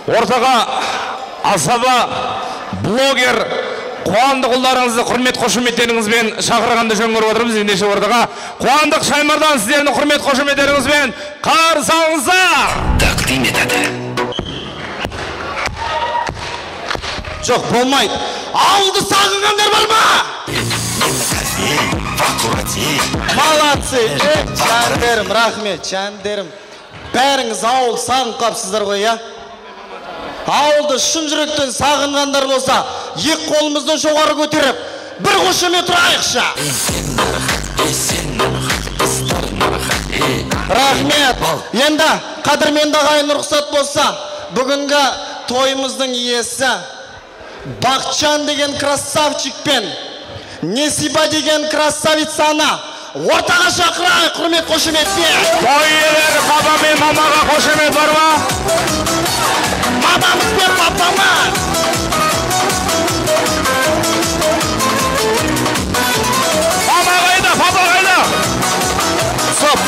ортаға асаба блогер қуандық ұлдарыңызды құрмет қошеметтеріңізбен шақырғанды жөн көріп отырмыз. Ендеше ортаға Қуандық Шаймардан сіздердің құрмет қошеметтеріңізбен қарсы алыңыздар. Тақдим етеді. Жоқ, болмайды. Ауылды сағынғандар бар ма? Молодцы. Жандерім, рахмет, жандерім. Бәріңіз ауыл сағын қапсыздар ғой, я? Ауылды шын жүректен сағынғандар болса, ек қолымызды жоғары көтеріп, бір қошемет ұрайықша. Рахмет. Енді қадірменді ағайын рұқсат болса, бүгінгі тойымыздың иесі Бақытжан деген красавчик пен Несиба деген красавицаны ортаға шақырайық, құрмет қошеметпен. Той иелері папа мен мамаға қошемет бар ма? Мамамыз бен папамыз. Мама қайда, папа қайда? Соп.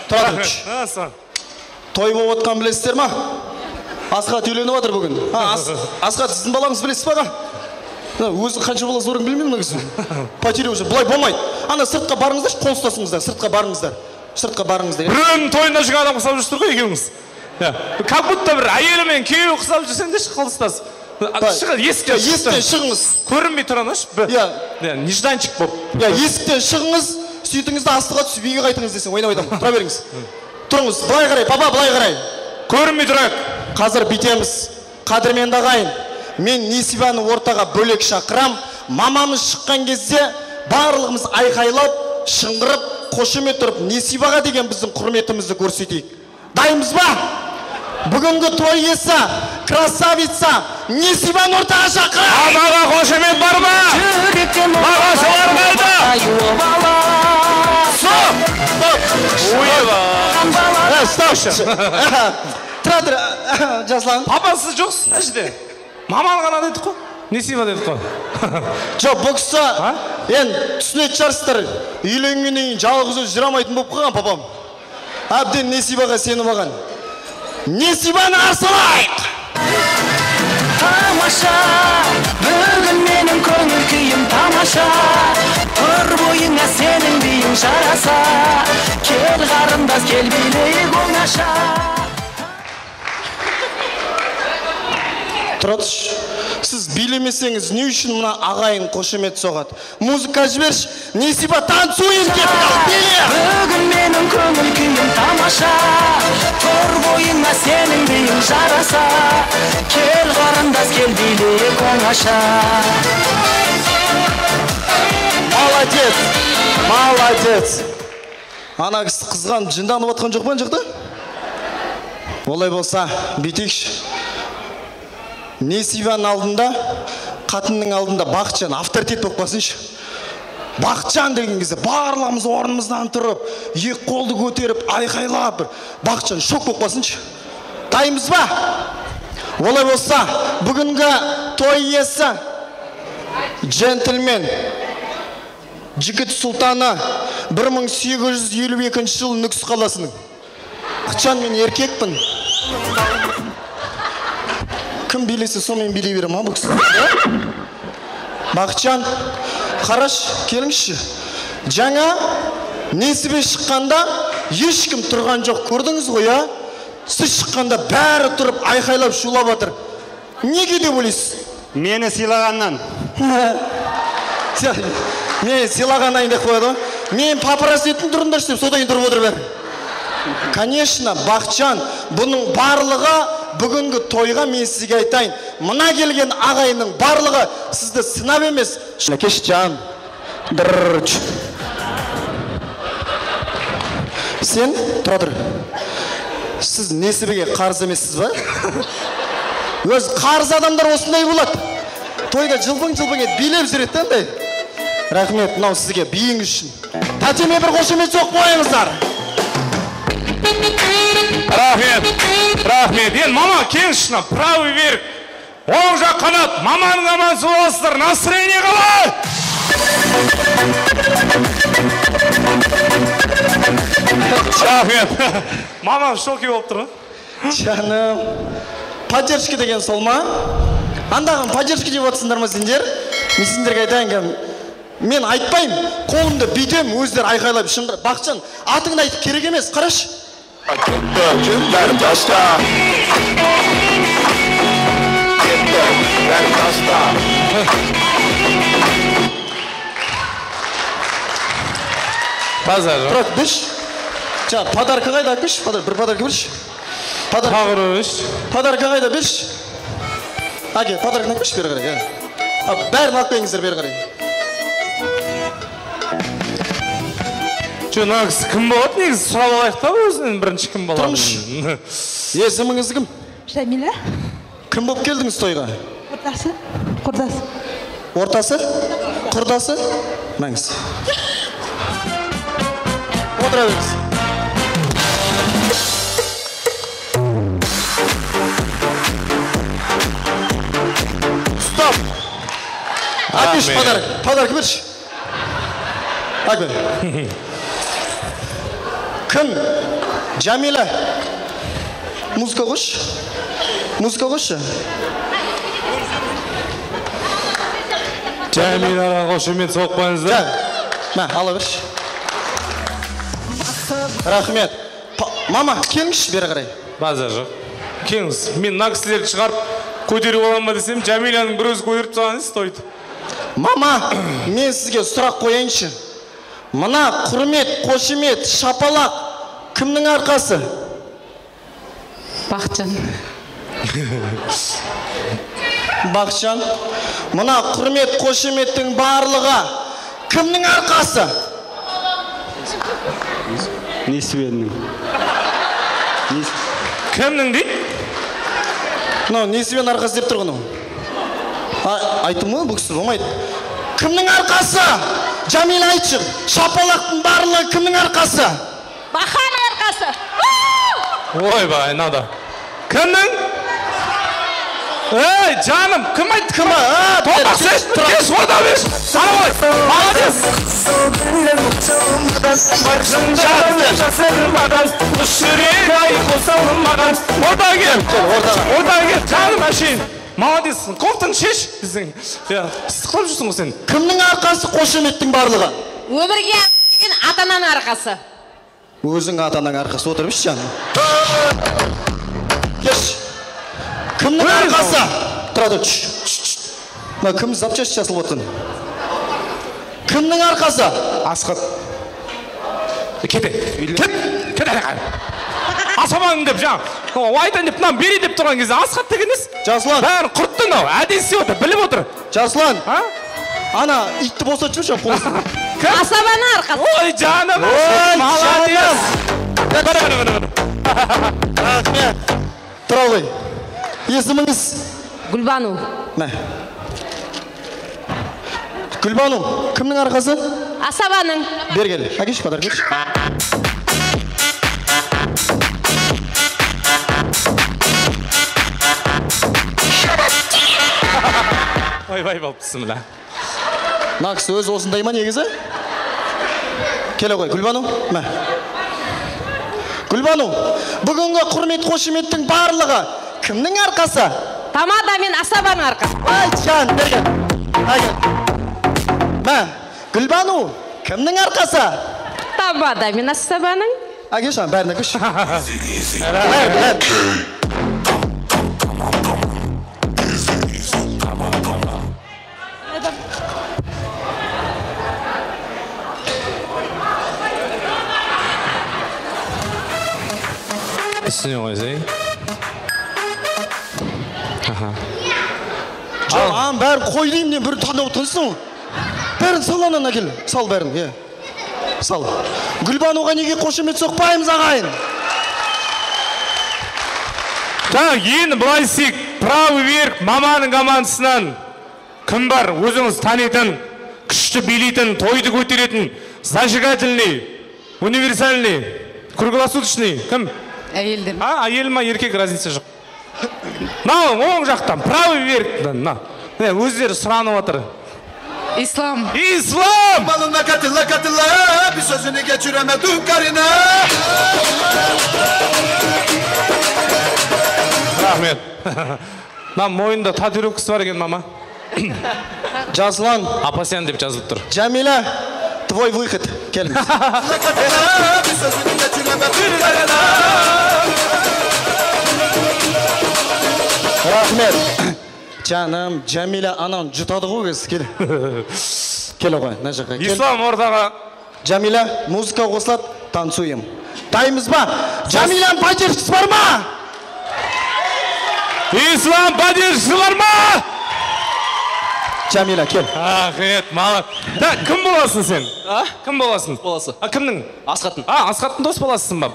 Тұрадыч. Той болып отқан білесіздер ма? Асқат үйленіп отыр бүгін. Асқат, сіздің балаңыз білесіз баға? Өзі қанша баласы орын білмеймін кісі. Потере уже. Бұлай болмайды. Ана сыртқа барыңыздар, қол ұстасыңыздар. Сыртқа барыңыздар. Сыртқа барыңыздар. Біреудің тойында жүрген адам қысап жүрсіздер ғой екеуіңіз. Как будто бір әйелі мен күйеуі қысап жүрсеңдер қол ұстасыз. Есіктен шығыңыз. Көрінбей тұрыңыз. Нежданчик болып. Есіктен шығыңыз, сөйтіңізді астыға түсіп үйге қайтыңыз десең, ойнап айтамын. Тұра беріңіз. Тұрыңыз, былай қарай, папа, былай қарай. Көрінбей тұрайық. Қазір бітеміз. Қадірменді ағайын, мен Несибаны ортаға бөлек шақырам. Мамамыз шыққан кезде барлығымыз айқайлап, шыңғырып, қошемет тұрып, Несибаға деген біздің құрметімізді көрсетейік. Дайынбыз ба? Бүгінгі той иесі, красавица Несибаны ортаға шақырам. Мамаға қошемет бар ма? Мағашылар қайда? Тұра, жазлан. Папасы жоқсыз әжде. Маманы ғана дедік қой. Несиба дедік қой. Жоқ, бұл кісі түсінетін шығарсыздар. Үйленгеннен кейін жалғыз өзі жүре алмайтын болып қалған папам. Әбден Несибаға сеніп алған. Несибаны арсалайық! Тамаша, бүгін менің көңіл күйім тамаша. Тұр бойыңа сенің биің жараса. Кел қарындас, кел билейік оңаша. Тұрадыш, сіз билемесеңіз не үшін мұна ағайын қошемет соғады? Музыка жіберш, Несиба танцуйын деп биле! Бүгін менің көңіл күйім тамаша. Тұр бойыңа сенің биің жараса. Кел қарындас, кел билейік оңаша. Молодец, молодец. Ана кісі қызған жынданып отқан жоқ па жақта? Олай болса, бүйтейікші. Несибаның алдында, қатынның алдында Бақытжан авторитет болып қалсыншы. Бақытжан деген кезде барлығымыз орнымыздан тұрып, ек қолды көтеріп, айқайлап, Бақытжан шок болып қалсыншы. Дайынбыз ба? Олай болса, бүгінгі той иесі джентльмен жігіт сұлтаны 1852 жыл Нүкіс қаласының. Бақытжан, мен еркекпін. Кім билесе, сомен билей берем, бұл кісі? Бақытжан, қараш, келіңізші. Жаңа Несібе шыққанда ешкім тұрған жоқ, көрдіңіз ғой, а? Сіз шыққанда бәрі тұрып, айқайлап, шулап атыр. Неге деп ойлайсыз? Мені сыйлағаннан. Мені сыйлағаннан деп қояды ғой. Мен папарас етін тұрындаршы деп, содан тұрып отыр бәрі. Конечно, Бақытжан, бұның барлығы бүгінгі тойға мен сізге айтайын. Мұна келген ағайының барлығы сізді сынап емес. Кеш жан. Сен, тұрадыр. Сіз Несібеге қарыз емессіз ба? Өз қарыз адамдар осындай болады. Тойда жылбың-жылбың ет, билеп жүреді андай. Рахмет, мынау сізге биің үшін. Тәтеме бір қошемет соқ қойыңыздар. Рахмет. Енді мама, келіңшіна, правый берік. Оң жақ қанат, маманың амансы боласыздар. Настроение қалай? Рахмет. Мама шоки болып тұр. Жаным, поддержка деген сол ма? Андаған поддержка деп отырсыңдар ма сендер? Мен сендерге айтайын, мен айтпаймын, қолымды бүйтем, өздері айқайлап шыңғырып. Бақытжан, атыңды айтып керек емес, қарашы. Bәрін таста. Бәрін таста. Базар жоқ. Тұрат, біш. Жаңа, подарка қайда, біш. Бір подарка бірш. Тағыры біш. Подарка қайда, біш. Әке, подарканы біш бері қарай. Бәрін алып қойыңыздар бері қарай. Нағыз кім болады негізі сұрап алайық та өзінен бірінші кім болады? Тұрмыш. Есіміңіз кім? Жәмила. Кім болып келдіңіз тойға? Құрдасы. Құрдасы. Ортасы? Құрдасы? Мәңіз. Отыра беріңіз. Стоп! Әкеш подарок берші. Әкбе. Кім? Жәмила. Музыка қош. Музыка қош. Жәмилаға қошемет соқпаңыздар. Мә, ала берш. Рахмет. Мама, келіңізші бері қарай. Базар жоқ. Келіңіз, мен мына кісілерді шығарып көтеріп аламын ба десем, Жәмиланың бір өзі көтеріп тұрған стойды. Мама, мен сізге сұрақ қояйыншы. Мына құрмет, қошемет, шапалақ кімнің арқасы? Бақытжан. Бақытжан. Мына құрмет, қошеметтің барлығы кімнің арқасы? Несібенің. Кімнің дейді? Несібен арқасы деп тұрғын. Айтым ғой, бұл кісі болмайды. Кімнің арқасы? Жәмила айтшы, шапалақтың барлығы кімнің арқасы? Бақаның арқасы. Ой бай, нада. Кімнің? Ей, жаным, кім айтты? Кім? Тоқақ сеш, кеш орда беш. Саны ғой, молодец. Орда кел, жаным әшейін. Молодец, кофтың шеш біздің. Сықтап жүрсің ғой сен. Кімнің арқасы қошеметтің барлығы? Өмірге деген ата-ананың арқасы. Өзің ата-ананың арқасы отырып іш жаным. Кеш. Кімнің арқасы? Тұрады. Кім запчасть жасылып отырын? Кімнің арқасы? Асқат. Кете. Кет әлі. Асаманың деп жаң. Айтан деп мынан бери деп тұрған кезде Асқат деген ес. Жасылан. Бәрін құрттың ау. Әдейі істеп отыр, біліп отыр. Жасылан. Ана итті босатып жүрші қолысын. Асабаның арқасы. Ой жаным. Молодец. Рахмет. Тұра ғой. Есіміңіз? Гүлбану. Мә. Гүлбану, кімнің арқасы? Асабаның. Бер кел. Әкеш падар кеш. Ой-бай болып бісімілі. Нақсы өз осындай ма негізі? Келе ғой, Гүлбану. Мә. Гүлбану, бүгінгі құрмет қошеметтің барлығы кімнің арқасы? Тамада мен Асабаның арқасы. Ай, жан, берген. Мә, Гүлбану, кімнің арқасы? Тамада мен Асабаның. Әке жан, бәріне күш. Үстіне қойсай. Жоған, бәрін қой деймін, бір таңдау тұрсың. Бәрін саланан әкел. Сал бәрін, сал. Гүлбануға неге қошемет соқпаймыз ағайын? Так, енді бұлай сек, правый верх маманың командасынан кім бар? Өзіңіз танитын, күшті билейтін, тойды көтеретін, зажигательный, универсальный, круглосуточный, кім? Әйелден. Әйел ма, еркек разница жоқ. Оң жақтан, правый верхтан, өздері сұранып отыр. İslam. İslam! Malına katıla bir sözünü geçiremedim karına. Рахмет. Мына мойнында татуировкасы бар екен, мама. Жасұлан, Апа сен деп жазылып тұр. Jamila, твой выход. Келіңіз. Bir sözünü geçiremem. Рахмет. Жаным, Jamila анан жұтады ғой кез. Кел. Кел ғой, мына жаққа. Кел. Ислам ортаға. Jamila, музыка қосылады, танцуем. Дайынбыз ба? Jamilаның поддержкасы бар ма? Ислам поддержкасы бар ма? Jamila, кел. Рахмет, мала. Да, кім боласың сен? Кім боласың? Боласы. Кімнің? Асқатын. Асқаттың дос боласың ба?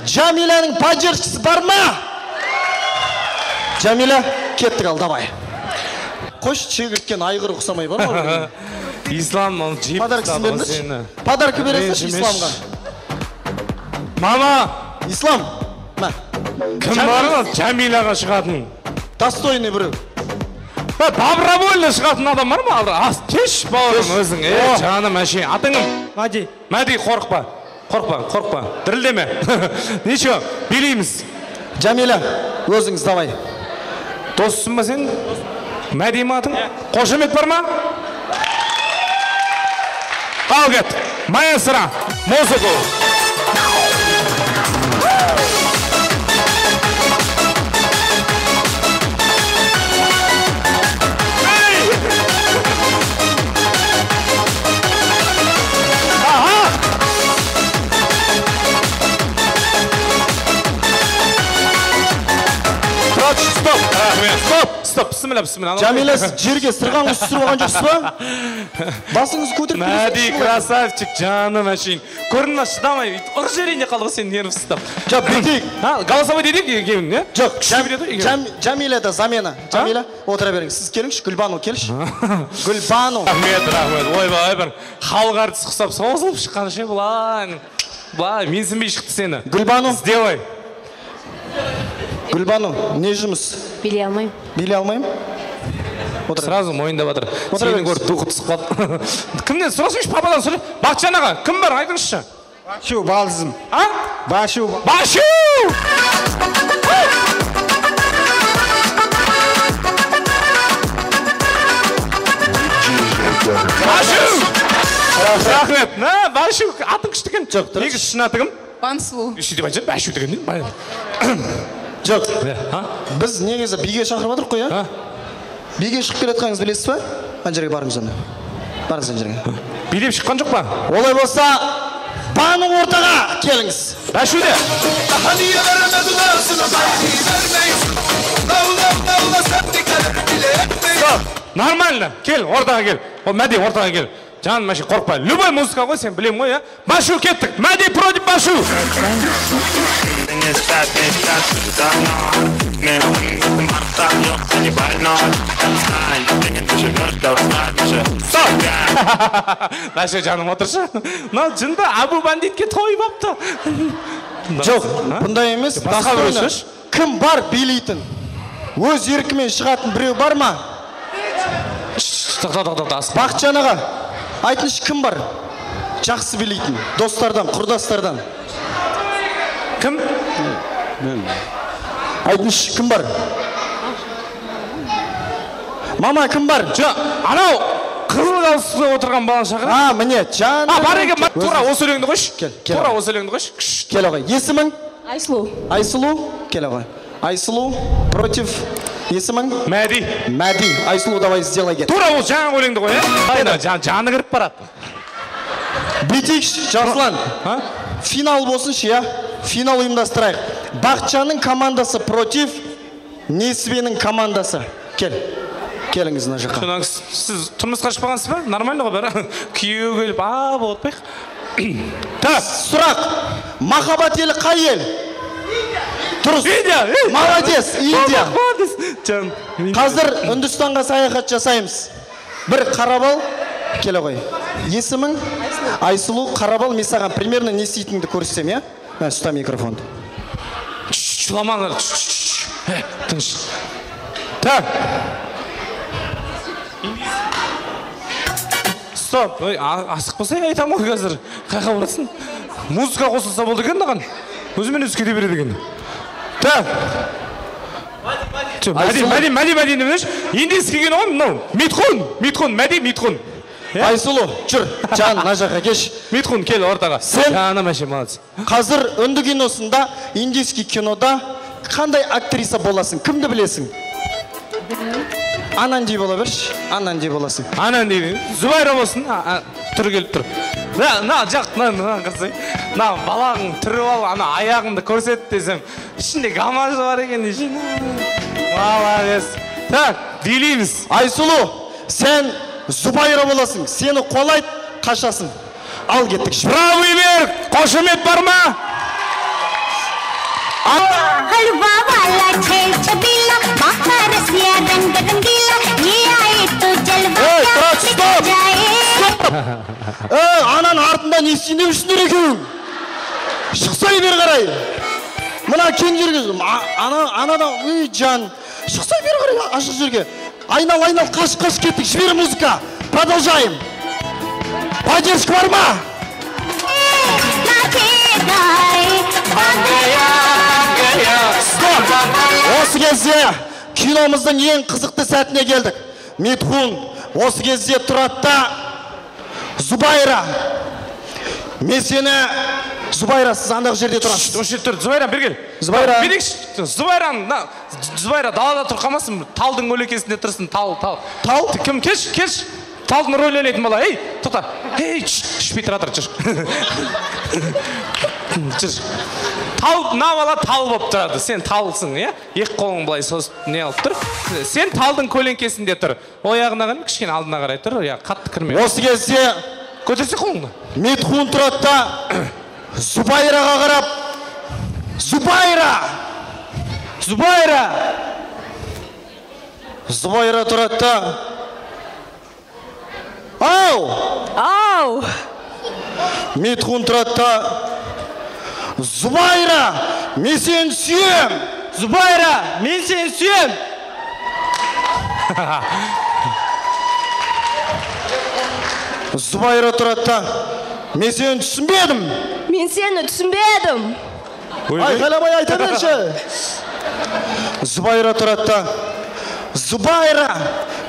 Jamilаның поддержкасы бар ма? Jamila, кеттік ал, давай. Қош, чегірткен айғыр ұқсамай бар ма? Ислам, оны жиып Подаркасын тастады ғой беріңізші. сені. Подарка бересің Исламға. Мама, Ислам, ма. кім бар ғой Jamilаға шығатын? Достойный біреу. Добровольно шығатын адам бар ма? Кеш бауырым өзің. Жаным әшейін. Атыңым? Мәди. Мәди, қорықпа. Қорықпа. Дірілдеме. Ничего, билейміз. Jamila, өзіңіз давай. Доссың ба сен? Мәди ма атың? Қошемет бар ма? Ал кет. Маэстро, музыку. Стоп. Рахмет. Стоп. Бісміллә. Jamila, сіз жерге сырған құс түсіріп алған жоқсыз ба? Басыңыз көтеріп Мәди, красавчик, жаным әшейін. Көрінма, шыдамай. Ұр жерінде қалды сен нервсіздап. Жоқ, бетейік. Голосовой дедік екеуін, не? Жоқ, Jamila да замена. Jamila, отыра беріңіз. Сіз келіңізші, Гүлбану келші. Гүлбану. Рахмет. Ойбай, халық әртіс құсап соғызылып шыққан ше бұлай. Бұлай, менсінбей шықты сені. Гүлбану. Сделай. Гүлбану, не жұмыс? Билей алмаймын. Билей алмаймын? Сразу мойындап жатыр. Отыра Сені беріңіз. көріп духы түсіп қалды. Кімнен сұрасыңшы, пападан сұра. Бақытжан аға, кім бар, айтыңызшы. Башу, балзым. А? Башу. Башу! Рахмет. Башу, атың күшті екен. Жоқ, дұрыс. Негіз шын атығым? Бансу. Үші деп айтшы, Башу деген не? Жоқ, біз негізі биге шақырып жатырық қой, А? Биге шығып келетқаныңыз білесіз ба? Ана жерге барыңыз ана. Барыңыз ана жерге. Билеп шыққан жоқ па? Олай болса, Бану ортаға келіңіз. Башу де. Haniye veremedi nasını vermeyiz. Davla septikler bile etmeyiz. Нормально. Кел, ортаға кел. О, Мәди, ортаға кел. Жаным әшейін қорықпа. Любой музыка ғой, сен білем ғой, Башу кеттік. Мәди против Башу. Башу жаным отыршы. Мынау жынды Абу бандитке тойып апты. Жоқ, бұндай емес. Басқа біреу сөз. Кім бар билейтін? Өз еркімен шығатын біреу бар ма? Бақытжан аға, айтыңызшы, кім бар? Жақсы билейтін, достардан, құрдастардан. Кім? Айтыңызшы, кім бар? Мама, кім бар? Анау қызыл галстукта отырған баланы шақыр. Міне, жаным. Бар екен, тура осы өлеңді қойшы. Кел. Тура осы өлеңді қойшы. Кел ағай, есімің? Айсұлу. Айсұлу? Кел ағай. Айсұлу против есімің? Мәди. Мәди. Айсұлу, давай сделай кет. Тура осы жаңа өлеңді қой, Қайда, жаны кіріп барады. Бүйтейікші, Жасұлан. Финал болсыншы, Финал ұйымдастырайық. Бақытжанның командасы против Несібенің командасы. Келіңіз мына жаққа. Сіз тұрмысқа шықпағансыз ба? Нормально ғой бәрі. Күйеу келіп, болып Так, сұрақ. Махаббат елі қай ел? Дұрыс. Индия. Молодец, Индия. Қазір Үндістанға саяхат жасаймыз. Бір қарабал, келе ғой. Есімің? Айсұлу, қарабал, мен саған примерно не істейтініңді көрсетсем, я? Ұста микрофонды. Шуламаңдар. Тыныш. Так. Стоп. Асық болса айтам ғой қазір. Қайқа барасың? Музыка қосылса болды екен даған. Өзімен өзі кете береді екен. Так. Мәди демеш. Индийский кино ғой мынау. Митхун, Мәди Митхун. Айсұлу, жүр. Жан, мына жаққа кеш. Митхун кел ортаға. Сен Ана мәше молодец. қазір үнді киносында, индийский кинода қандай актриса боласың? Кімді білесің? Ананди бола берші. Ананди боласың. Ананди. Зубайра болсын. Түрі келіп тұр. На жақ, на қырсай. На балағың түрі ал, ана аяғыңды көрсет десем. Ішінде гамажы бар екен дешін. Молодец. Так, билейміз. Айсұлу, сен Зубайра боласың. Сені қолайды, қашасың. Ал кеттік. Правый бер, қошемет бар ма? हलवा वाला छेल छबीला माखा रसिया रंग रंगीला ये आए तो जलवा जाए Анан артында не істейін үшіндер екеуің? Шықсай бер қарай. Мына кең жерге. Анадан, жан. Шықсай бер қарай, ашық жерге. Айнал, қаш кеттік. Жібер музыка. Продолжаем. Поддержка бар ма? Осы кезде киномыздың ең қызықты сәтіне келдік. Митхун, осы кезде тұратта Зубайра. Мен сені... Зубайра, сіз аңдағы жерде тұрасыз. Осы тұр, Зубайра, бір кел. Зубайра. Зубайра, далада тұрқамасын, талдың өлекесінде тұрсын, тал. Тал? Кім, кеш. Талдың рөл елейтін бала. Ей, тоқта. Ей, ішпей тұратыр, жүр. Тал, на бала тал болып тұрады. Сен талсың, е? Ек қолың былай созып не алып тұр. Сен талдың көлеңкесінде тұр. Ояғына қарай, кішкен алдына қарай тұр. Қатты кірме. Осы кезде көтерсе қолыңды. Митхун тұратта Зубайраға қарап. Зубайра тұратта. Ау! Митхун тұратта. Зубайра, мен сені сүйем. Зубайра, мен сені сүйем. Зубайра тұратта. Мен сені түсінбедім. Мен сені түсінбедім. Айқайламай айта берші. Зубайра тұратта. Зубайра,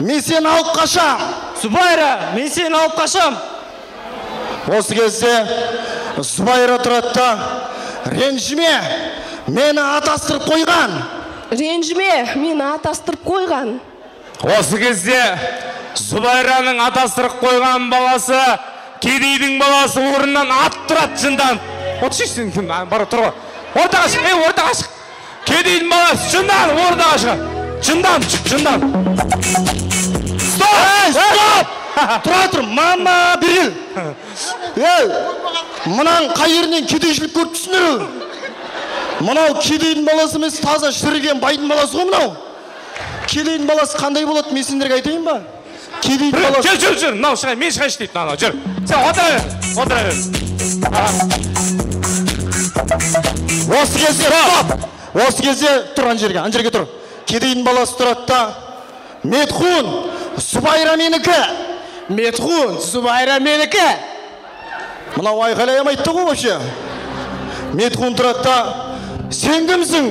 мен сені алып қашам. Зубайра, мен сені алып қашам. Осы кезде Зубайра тұратта. Ренжіме, мені атастырып қойған. Осы кезде Зубайраның атастырып қойған баласы, кедейдің баласы орнынан ат тұрады жындан. Отшықсың, бара тұрға. Ортаға шық. Кедейдің баласы жындан, ортаға шық. Жындан. Стоп! Тұра тұр, мама біріл. Мұнан қайырынан кедейшілік көріп. Мұнау кедейдің баласы емес, таза шіріген байдың баласы ғой мұнау. Кедейдің баласы қандай болады, мен сендерге айтайын ба? Кедейдің баласы... Жүр, мынау шығай, мен шығайшы дейді, жүр. Сен отыра бер. Осы кезде тұрған жерге, ан жерге тұр. Кедейдің баласы тұратта. Митхун, Зубайра менікі. Мынау айқайлайым айтты ғой вообще. Митхун тұратта. Сен кімсің?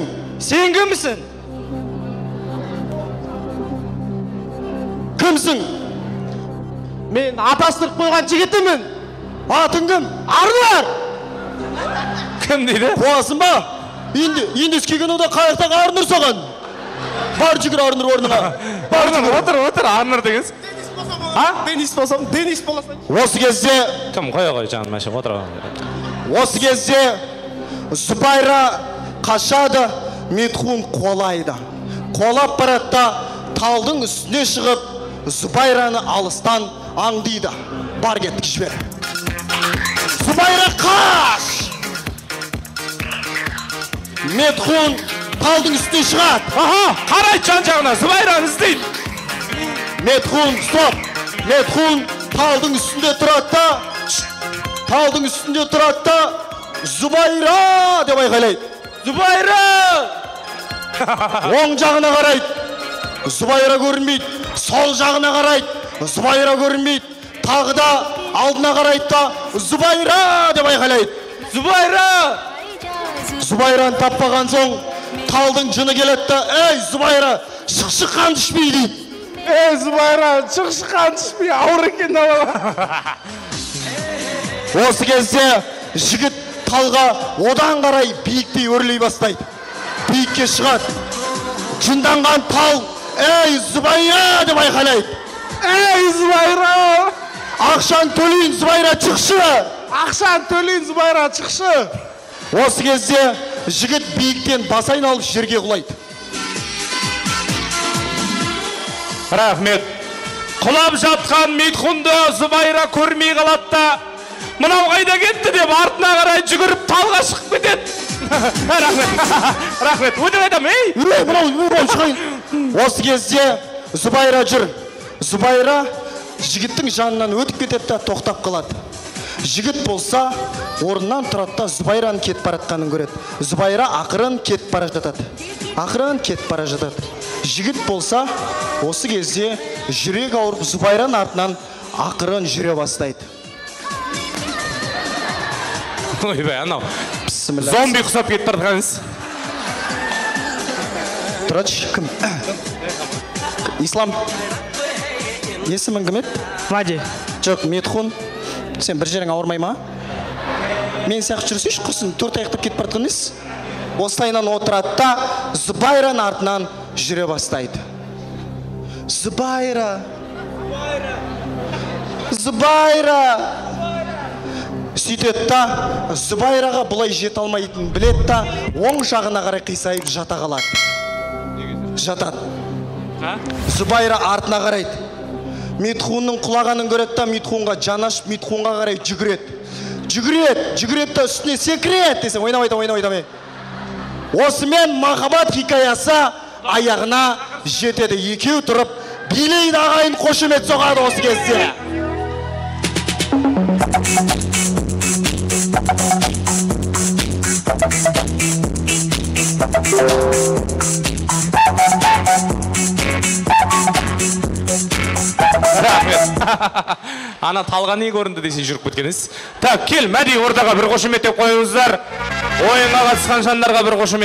Кімсің? Мен атастырып қойған жігітімін. Атың кім? Арнар. Кім дейді? Қуасың ба? Индийский кинода қаяқтан Арнар соған. Бар жүгір Арнар орныңа. Отыр, Арнар дегенсің. Денис боласың. Осы кезде... Кім, қой, жаным, мәші, отыр. Осы кезде Зубайра қашады, Митхун қолайды. Қолап баратта талдың үстіне шығып, Зубайраны алыстан аңдиды. Бар кеттік жібер. Зубайра қаш! Митхун талдың үстіне шығады. Қарайды жан-жағына, Зубайраны іздейді. Митхун, стоп! Митхун талдың үстінде тұратта. Зубайра деп айқайлайды. Оң жағына қарайды. Зубайра көрінбейді. Сол жағына қарайды. Зубайра көрінбейді. Тағы да алдына қарайды да Зубайра деп айқайлайды. Зубайраны таппаған соң талдың жыны келеді да, ей Зубайра, шықшы қан түшпей дейді. Ей Зубайра, шықшы қан түшпей, ауыр екен бала. Осы кезде жігіт талға одан қарай биіктей өрлей бастайды. Биікке шығады. Жынданған тал, ей Зубайра деп айқайлайды. Ей Зубайра! Ақшан төлейін Зубайра, шықшы! Ақшан төлейін Зубайра, шықшы! Осы кезде жігіт биіктен бас айналып жерге құлайды. Рахмет. Құлап жатқан Митхунды Зубайра көрмей қалады да, мынау қайда кетті деп артына қарай жүгіріп талға шығып кетеді. Рахмет. Өтіп айтам, ей! Мынау шығайын. Осы кезде Зубайра жүр. Зубайра жігіттің жанынан өтіп кетеді да тоқтап қалады. Жігіт болса, орнынан тұрады да Зубайраның кетіп бара жатқанын көреді. Зубайра ақырын кетіп бара жатады. Жігіт болса, осы кезде жүрек ауырып Зубайраның артынан ақырын жүре бастайды. Ойбай, анау. Зомби құсап кетіп бара жатқаныңыз. Тұрады, кім? Ислам. Есімің кім еді? Мади. Жоқ, Митхун. Сен бір жерің ауырмай ма? Мен сияқты жүрсейші, құрсын төрт аяқтап кетіп бара жатқан емес. Осылайынан отырады да Зубайраның артынан жүре бастайды. Зубайра. Сөйтеді да Зубайраға бұлай жете алмайтынын біледі да оң жағына қарай қисайып жата қалады. Жатады. Зубайра артына қарайды. Митхунның құлағанын көреді да Митхунға жанашып Митхунға қарай жүгіреді да үстіне секіреді десем, ойнамай. Осымен махаббат хикаясы аяғына жетеді. Екеу тұрып, билейді ағайын, қошемет соғады осы кезде. Ана талға не көрінді десе жүріп кеткеніз. Так, кел, Мәди ортаға бір қошемет деп қойыңыздар. Ойынға қатысқан жандарға бір қошемет.